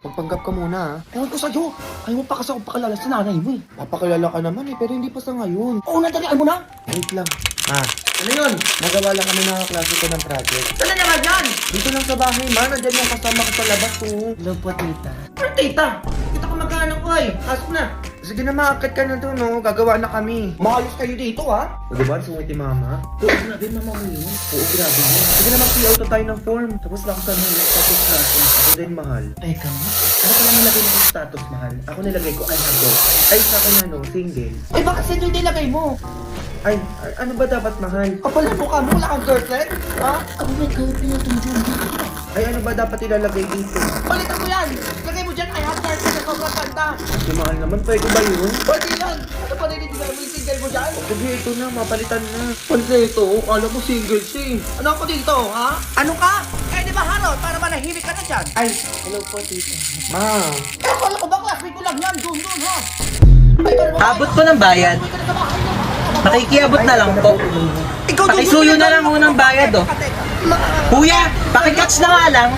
Magpanggap ka muna ha. Ewan ko sa'yo. Ayaw mo pa kasi ako pakilala sa nanay mo eh. Papakilala ka naman eh, pero hindi pa sa ngayon. Oo, natalian mo na. Wait lang. Ano yun? Nagawa lang kami ng klase ko ng project. Saan na naman yan? Dito lang sa bahay, ma. Nandiyan yung kasama ko sa labas, oh. Hello po, tita. Ano, tita? Kita ko magkano ko eh. Pasok na. Sige na, maakit ka na doon, no? Gagawa na kami. Mahalos kayo dito ha. O, diba? Sungiti mama. Oo, grabe mama mo yun. Oo, grabe yun. Sige na, mag-auto tayo ng form. Tapos lakasan mo yung status natin. Ako din, mahal. Teka mo. Ano pala nilagay mo sa status, mahal? Ako nilagay ko, I have girlfriend. Ay, sa akin ano, single. Ay, bakit sa'yo yung nilagay mo? Ay, ano ba dapat, mahal? Kapal na mukha mo, wala kang girlfriend? Ha? Oh my God, pinatungtong dito. Ay, ano ba dapat ilalagay dito? Palitan mo yan! Lagay mo dyan, I have girlfriend na sobrang kanta. Si mahal naman, pwede ba yun? Pwede yan! Ano pa rin mo yung single mo dyan? Sige, ito na, mapalitan na. Panseto, alam mo single siya eh. Ano ako dito, ha? Ano ka? Eh, di ba Harold? Para manahimik ka na dyan. Ay, hello po, tita. Ma, Eh, akala ko ba classmate ko lang yan? Doon, ha? Ay, para ba? Abot po ng bayad. Uwi ka na sa bahay mo. Pakikiabot na lang po. Ikaw, doon, Pakisuyo na lang unang bayad, oh. Kuya, pakikatch na nga lang.